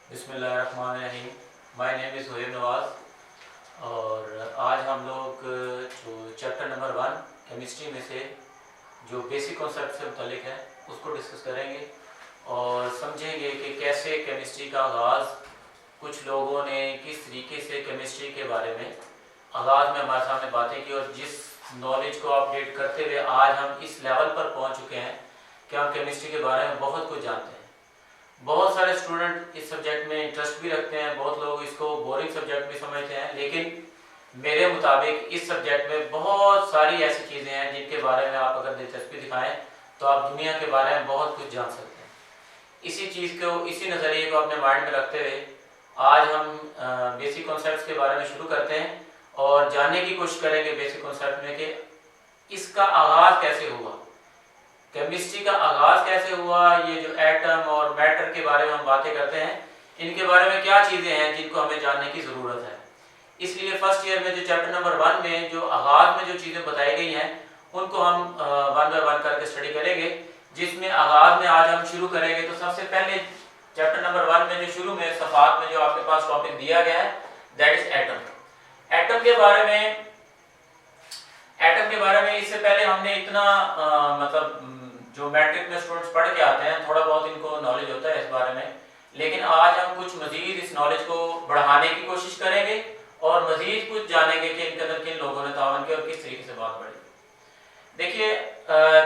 बिस्मिल्लाहिर्रहमानिर्रहीम। My name is Zoheb नवाज़ और आज हम लोग जो चैप्टर नंबर 1 केमिस्ट्री में से जो बेसिक कॉन्सेप्ट से मुतालिक है उसको डिस्कस करेंगे और समझेंगे कि कैसे केमिस्ट्री का आगाज़ कुछ लोगों ने किस तरीके से केमिस्ट्री के बारे में आगाज़ में हमारे सामने बातें की और जिस नॉलेज को अपडेट करते हुए आज हम इस लेवल पर पहुंच चुके हैं कि हम केमिस्ट्री के बारे में बहुत कुछ जानते हैं। बहुत सारे स्टूडेंट इस सब्जेक्ट में इंटरेस्ट भी रखते हैं, बहुत लोग इसको बोरिंग सब्जेक्ट भी समझते हैं, लेकिन मेरे मुताबिक इस सब्जेक्ट में बहुत सारी ऐसी चीज़ें हैं जिनके बारे में आप अगर दिलचस्पी दिखाएं तो आप दुनिया के बारे में बहुत कुछ जान सकते हैं। इसी चीज़ को, इसी नज़रिए को अपने माइंड में रखते हुए आज हम बेसिक कॉन्सेप्ट्स के बारे में शुरू करते हैं और जानने की कोशिश करेंगे बेसिक कॉन्सेप्ट में कि इसका आगाज़ कैसे हुआ, केमिस्ट्री का आगाज़ कैसे हुआ, ये जो एटम और मैटर के बारे में हम बातें करते हैं इनके बारे में क्या चीज़ें हैं जिनको हमें जानने की ज़रूरत है। इसलिए फर्स्ट ईयर में जो चैप्टर नंबर 1 में जो आगाज़ में जो चीज़ें बताई गई हैं उनको हम वन बाय वन करके स्टडी करेंगे, जिसमें आगाज़ में आज हम शुरू करेंगे। तो सबसे पहले चैप्टर नंबर 1 में जो शुरू में सफ़ात में जो आपके पास टॉपिक दिया गया है दैट इज़ एटम। एटम के बारे में इससे पहले हमने इतना जो मैट्रिक में स्टूडेंट्स पढ़ के आते हैं थोड़ा बहुत इनको नॉलेज होता है इस बारे में, लेकिन आज हम कुछ मजीद इस नॉलेज को बढ़ाने की कोशिश करेंगे और मजीद कुछ जानेंगे कि इनके अंदर किन लोगों ने तावन किया और किस तरीके से बात बढ़ी। देखिए,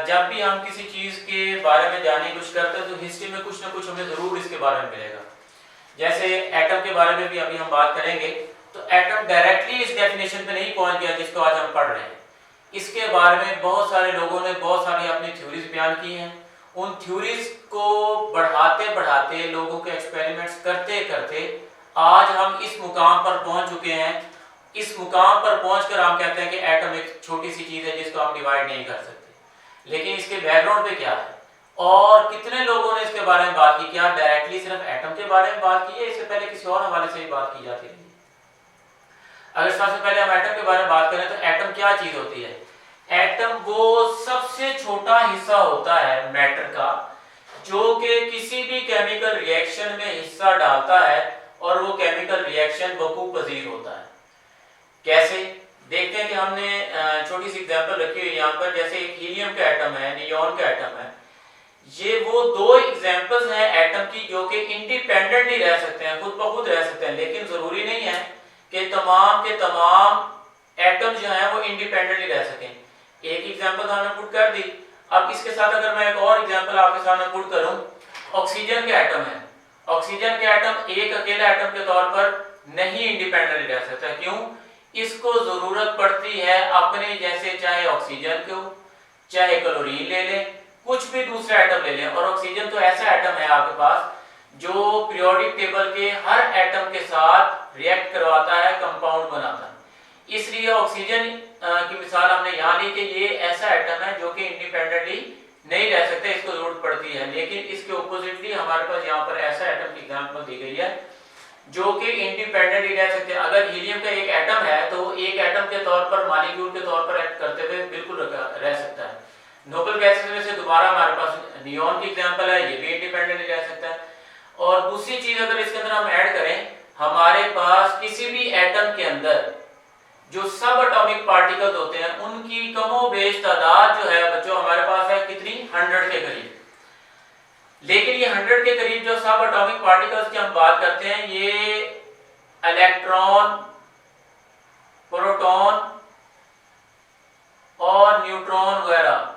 जब भी हम किसी चीज़ के बारे में जानने की कोशिश करते हैं तो हिस्ट्री में कुछ ना कुछ हमें ज़रूर इसके बारे में मिलेगा। जैसे एटम के बारे में भी अभी हम बात करेंगे तो एटम डायरेक्टली इस डेफिनेशन पे नहीं पहुंच गया जिसको आज हम पढ़ रहे हैं। इसके बारे में बहुत सारे लोगों ने बहुत सारी अपनी थ्योरीज बयान की हैं। उन थ्योरीज को बढ़ाते बढ़ाते लोगों के एक्सपेरिमेंट्स करते करते आज हम इस मुकाम पर पहुंच चुके हैं। इस मुकाम पर पहुंचकर हम कहते हैं कि एटम एक छोटी सी चीज़ है जिसको हम डिवाइड नहीं कर सकते, लेकिन इसके बैकग्राउंड पे क्या है और कितने लोगों ने इसके बारे में बात की। क्या डायरेक्टली सिर्फ एटम के बारे में बात की है, इससे पहले किसी और हवाले से ही बात की जाती है? अगर सबसे पहले हम एटम के बारे में बात करें तो एटम क्या चीज होती है? एटम वो सबसे छोटा हिस्सा होता है मैटर का जो कि किसी भी केमिकल रिएक्शन में हिस्सा डालता है और वो केमिकल रिएक्शन वकूफ पजीर होता है। कैसे? देखते हैं कि हमने छोटी सी एग्जांपल रखी हुई यहाँ पर। जैसे एक हीलियम का एटम है, नियॉन का एटम है, ये वो दो एग्जांपल्स हैं एटम की जो कि इंडिपेंडेंटली रह सकते हैं, खुद ब खुद रह सकते हैं, लेकिन जरूरी नहीं है कि तमाम के तमाम एटम जो हैं वो इंडिपेंडेंटली रह सकें। एक एग्जांपल तो हमने पुट कर दी। अब इसके साथ अगर मैं एक और एग्जांपल आपके सामने पुट करूं, ऑक्सीजन के एटम है। ऑक्सीजन के एटम एक अकेला एटम के तौर पर नहीं इंडिपेंडेंटली रह सकता। क्यों? इसको जरूरत पड़ती है अपने जैसे, चाहे ऑक्सीजन को, चाहे क्लोरीन ले लें, कुछ भी दूसरा एटम ले लें, और ऑक्सीजन तो ऐसा एटम है आपके पास जो पीरियोडिक टेबल के हर एटम के साथ रिएक्ट करवाता है, कंपाउंड बनाता है। इसलिए ऑक्सीजन की मिसाल हमने यहाँ ली कि ये ऐसा एटम है जो कि इंडिपेंडेंटली नहीं रह सकता, इसको जरूरत पड़ती है। लेकिन इसके ऑपोजिटली हमारे पास यहाँ पर ऐसा एटम की एग्जांपल दी गई है जो कि इंडिपेंडेंटली रह सकते हैं। अगर हीलियम का एक एटम है तो एक एटम के तौर पर, मॉलिक्यूल के तौर पर एक्ट करते हुए बिल्कुल रह सकता है। नोबल गैसेस में से दोबारा हमारे पास नियॉन की एग्जांपल है, ये भी इंडिपेंडेंटली रह सकता है। और दूसरी चीज अगर इसके अंदर हम ऐड करें, हमारे पास किसी भी एटम के अंदर जो सब एटॉमिक पार्टिकल्स होते हैं उनकी कमोबेश तादाद जो है बच्चों हमारे पास है कितनी? 100 के करीब। लेकिन ये 100 के करीब जो सब एटॉमिक पार्टिकल्स की हम बात करते हैं, ये इलेक्ट्रॉन, प्रोटॉन और न्यूट्रॉन वगैरह,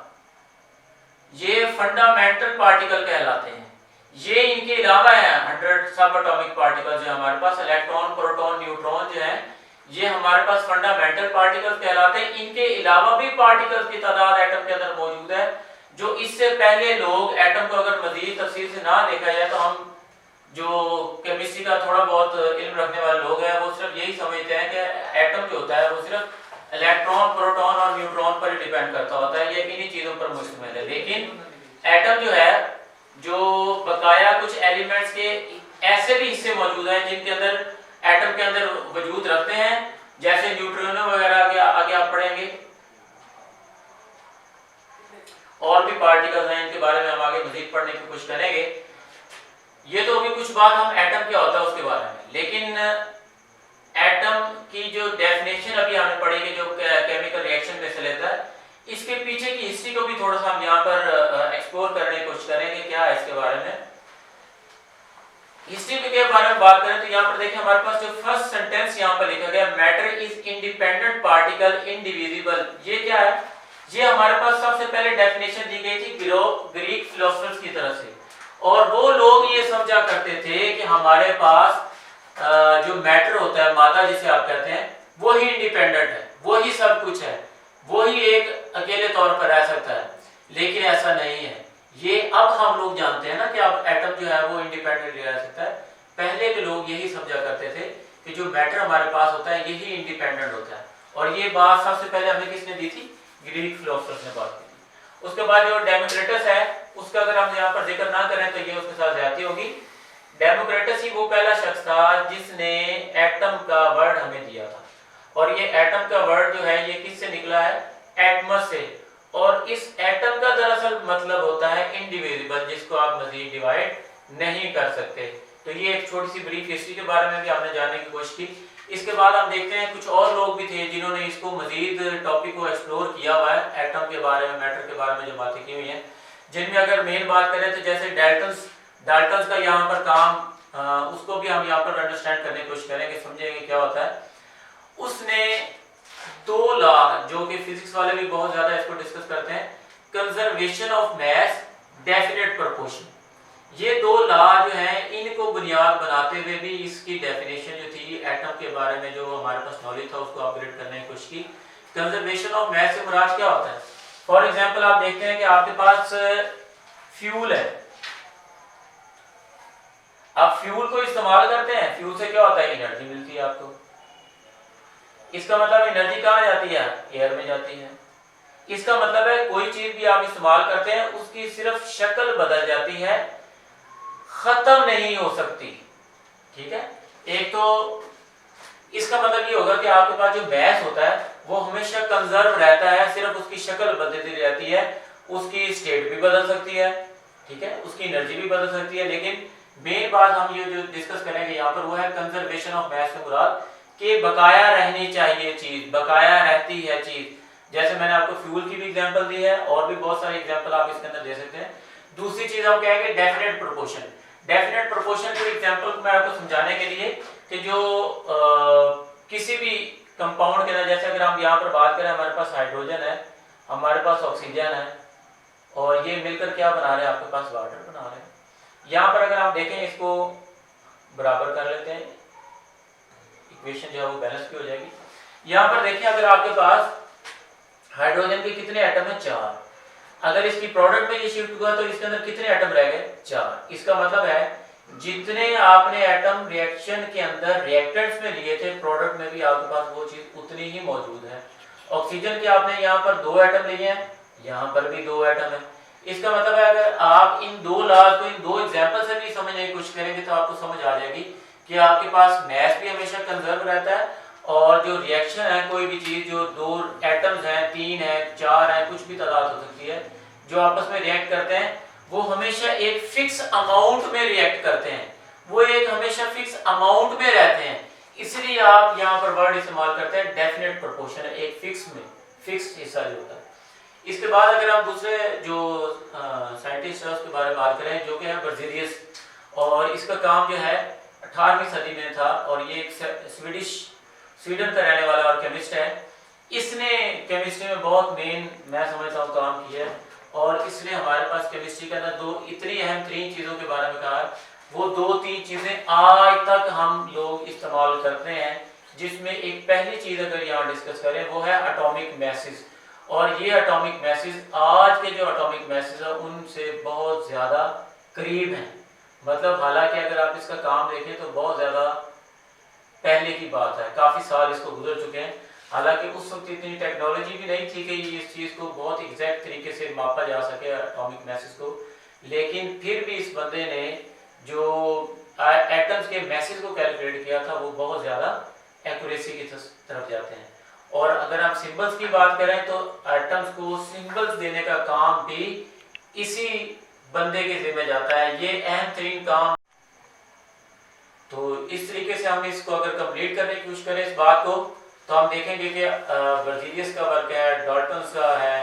ये फंडामेंटल पार्टिकल कहलाते हैं। ये इनके अलावा है 100 सब एटॉमिक पार्टिकल्स जो हमारे पास, इलेक्ट्रॉन, प्रोटॉन, न्यूट्रॉन जो है ये हमारे पास फंडामेंटल पार्टिकल्स कहलाते हैं। इनके अलावा भी पार्टिकल्स की तादाद एटम के अंदर मौजूद है जो इससे पहले लोग एटम को अगर मजीद तफसील से ना देखा जाए तो हम जो केमिस्ट्री का थोड़ा बहुत इल्म रखने वाले लोग हैं वो सिर्फ यही समझते हैं कि एटम जो होता है वो सिर्फ इलेक्ट्रॉन, प्रोटॉन और न्यूट्रॉन पर ही डिपेंड करता होता है, ये इन्हीं चीज़ों पर मुश्तमिल है। लेकिन एटम जो है, जो बकाया कुछ एलिमेंट्स के ऐसे भी हिस्से मौजूद हैं जिनके अंदर एटम के अंदर वजूद रखते हैं, जैसे न्यूट्रिनो वगैरह के आगे आप पढ़ेंगे, और भी पार्टिकल्स हैं, इनके बारे में हम आगे मजीद पढ़ने की कोशिश करेंगे। ये तो अभी कुछ कुछ बात हम एटम क्या होता है उसके बारे में, लेकिन एटम की जो डेफिनेशन अभी हमने पढ़ी कि जो केमिकल रिएक्शन में से लेता है, इसके पीछे की हिस्ट्री को भी थोड़ा सा हम यहाँ पर एक्सप्लोर करने की कोशिश करेंगे क्या है इसके बारे में। हिस्ट्री के बारे में बात करें तो यहाँ पर देखिए हमारे पास जो फर्स्ट सेंटेंस यहाँ पर लिखा गया, matter is independent particle indivisible, ये क्या है? ये हमारे पास सबसे पहले डेफिनेशन दी गई थी ग्रीक फिलोसोफर्स की तरफ से, और वो लोग ये समझा करते थे कि हमारे पास जो मैटर होता है, मादा जिसे आप कहते हैं, वो ही इंडिपेंडेंट है, वो ही सब कुछ है, वो ही एक अकेले तौर पर रह सकता है। लेकिन ऐसा नहीं है, ये अब हम लोग जानते हैं ना कि अब एटम जो है वो इंडिपेंडेंटली रह सकता है। पहले के लोग यही समझा करते थे कि जो मैटर हमारे पास होता है यही इंडिपेंडेंट होता है, और ये बात सबसे पहले हमें किसने दी थी? ग्रीक फिलोसोफर्स ने बात की थी। उसके बाद जो डेमोक्रिटस है, उसका अगर हम यहाँ पर जिक्र ना करें तो ये उसके साथ ज्यादती होगी। डेमोक्रिटस ही वो पहला शख्स था जिसने एटम का वर्ड हमें दिया था, और ये एटम का वर्ड जो है ये किससे निकला है? एटमस से। और इस एटम का दरअसल मतलब होता है इंडिविजिबल, जिसको आप मजीद डिवाइड नहीं कर सकते। तो ये एक छोटी सी ब्रीफ हिस्ट्री के बारे में भी हमने जानने की कोशिश की। इसके बाद हम देखते हैं कुछ और लोग भी थे जिन्होंने इसको मजीद टॉपिक को एक्सप्लोर किया हुआ है, एटम के बारे में, मैटर के बारे में जो बातें की हुई हैं, जिनमें अगर मेन बात करें तो जैसे डाल्टन्स का यहाँ पर काम, उसको भी हम यहाँ पर अंडरस्टैंड करने की कोशिश करेंगे, समझेंगे क्या होता है। उसने दो लॉ, जो कि फिजिक्स वाले भी बहुत ज्यादा इसको डिस्कस करते हैं, conservation of mass, definite proportion, ये दो लॉ जो हैं इनको बुनियाद बनाते हुए भी इसकी डेफिनेशन जो थी एटम के बारे में, जो हमारे पास नॉलेज था, उसको अपग्रेड करने की कोशिश की। कंजर्वेशन ऑफ मास से मुराद क्या होता है? फॉर एग्जांपल आप देखते हैं कि आपके पास फ्यूल है, आप फ्यूल को इस्तेमाल करते हैं, फ्यूल से क्या होता है? एनर्जी मिलती है आपको। इसका मतलब एनर्जी कहाँ जाती है? एयर में जाती है। इसका मतलब है कोई चीज भी आप इस्तेमाल करते हैं उसकी सिर्फ शक्ल बदल जाती है, खत्म नहीं हो सकती। ठीक है, एक तो इसका मतलब ये होगा कि आपके पास जो मास होता है वो हमेशा कंजर्व रहता है, सिर्फ उसकी शक्ल बदलती रहती है, उसकी स्टेट भी बदल सकती है, ठीक है, उसकी एनर्जी भी बदल सकती है। लेकिन मेन बात हम ये जो डिस्कस करेंगे यहाँ पर वो है कंजर्वेशन ऑफ मास से मुराद कि बकाया रहनी चाहिए चीज, बकाया रहती है चीज। जैसे मैंने आपको फ्यूल की भी एग्जांपल दी है, और भी बहुत सारे एग्जांपल आप इसके अंदर दे सकते हैं। दूसरी चीज हम कहेंगे डेफिनेट प्रोपोर्शन। डेफिनेट प्रोपोर्शन के एग्जांपल को मैं आपको समझाने के लिए कि जो किसी भी कंपाउंड के अंदर, जैसे अगर हम यहाँ पर बात करें, हमारे पास हाइड्रोजन है, हमारे पास ऑक्सीजन है, और ये मिलकर क्या बना रहे हैं? आपके पास वाटर बना रहे हैं। यहाँ पर अगर आप देखें, इसको बराबर कर लेते हैं, इक्वेशन जो है वो बैलेंस भी हो जाएगी। यहाँ पर देखिए, अगर आपके पास हाइड्रोजन के कितने एटम है? 4। अगर इसकी प्रोडक्ट में ये शिफ्ट हुआ तो इसके अंदर कितने एटम रह गए? 4। इसका मतलब है जितने आपने एटम रिएक्शन के अंदर रिएक्टेंट्स में लिए थे, प्रोडक्ट में भी आपके पास वो चीज उतनी ही मौजूद है। ऑक्सीजन के आपने यहाँ पर 2 एटम लिए हैं, यहाँ पर भी 2 एटम है। इसका मतलब है अगर आप इन दो लॉज को, इन दो एग्जांपल से भी समझने की कोशिश करेंगे तो आपको समझ आ जाएगी कि आपके पास मास भी हमेशा कंजर्व रहता है, और जो रिएक्शन है, कोई भी चीज जो 2 एटम्स हैं, 3 है, 4 है, कुछ भी तादाद हो सकती है, जो आपस में रिएक्ट करते हैं, वो हमेशा एक फिक्स अमाउंट में रिएक्ट करते हैं, वो एक हमेशा फिक्स अमाउंट में रहते हैं। इसलिए आप यहाँ पर वर्ड इस्तेमाल करते हैं डेफिनेट प्रोपोर्शन, एक फिक्स हिस्सा जो होता है। इसके बाद अगर हम दूसरे जो साइंटिस्ट है उसके बारे में बात करें, जो कि है बर्ज़ेलियस, और इसका काम जो है 18वीं सदी में था, और ये एक स्वीडन का रहने वाला और केमिस्ट है। इसने केमिस्ट्री में बहुत मेन, मैं समझता हूँ, काम किया है, और इसलिए हमारे पास केमिस्ट्री के अंदर 2 इतनी अहम 3 चीज़ों के बारे में कहा है। वो 2-3 चीज़ें आज तक हम लोग इस्तेमाल करते हैं, जिसमें एक पहली चीज़ अगर यहाँ डिस्कस करें वो है एटॉमिक मैसेज। और ये एटॉमिक मैसेज आज के जो एटॉमिक मैसेज है उनसे बहुत ज़्यादा करीब हैं। मतलब हालांकि अगर आप इसका काम देखें तो बहुत ज़्यादा पहले की बात है, काफ़ी साल इसको गुजर चुके हैं। हालांकि उस वक्त इतनी टेक्नोलॉजी भी नहीं थी कि इस चीज़ को बहुत एग्जैक्ट तरीके से मापा जा सके एटॉमिक मैसेज को, लेकिन फिर भी इस बंदे ने जो एटम्स के मैसेज को कैलकुलेट किया था वो बहुत ज़्यादा एक्यूरेसी की तरफ जाते हैं। और अगर हम सिंबल्स की बात करें तो एटम्स को सिंबल्स देने का काम भी इसी बंदे के जिम्मे जाता है। ये अहम तरीन काम तो इस तरीके से हम इसको अगर कंप्लीट करने की कोशिश करें इस बात को, तो हम देखेंगे कि बर्जीलियस का वर्क है, डाल्टन्स का है,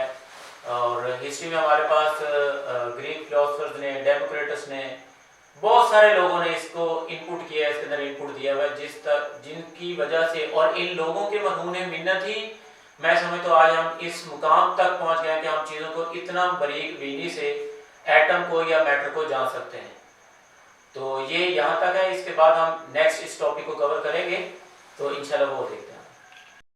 और हिस्ट्री में हमारे पास ग्रीक फिलोसफर्स ने, डेमोक्रेटस ने, बहुत सारे लोगों ने इसको इनपुट किया है, इसके अंदर इनपुट दिया हुआ है, जिनकी वजह से और इन लोगों के मरहून मिन्नत ही मैं समझता हूँ आज हम इस मुकाम तक पहुँच गए कि हम चीज़ों को इतना बारीक बीनी से एटम को या मैटर को जान सकते हैं। तो ये यहाँ तक है, इसके बाद हम नेक्स्ट इस टॉपिक को कवर करेंगे, तो इंशाल्लाह वो देखते हैं।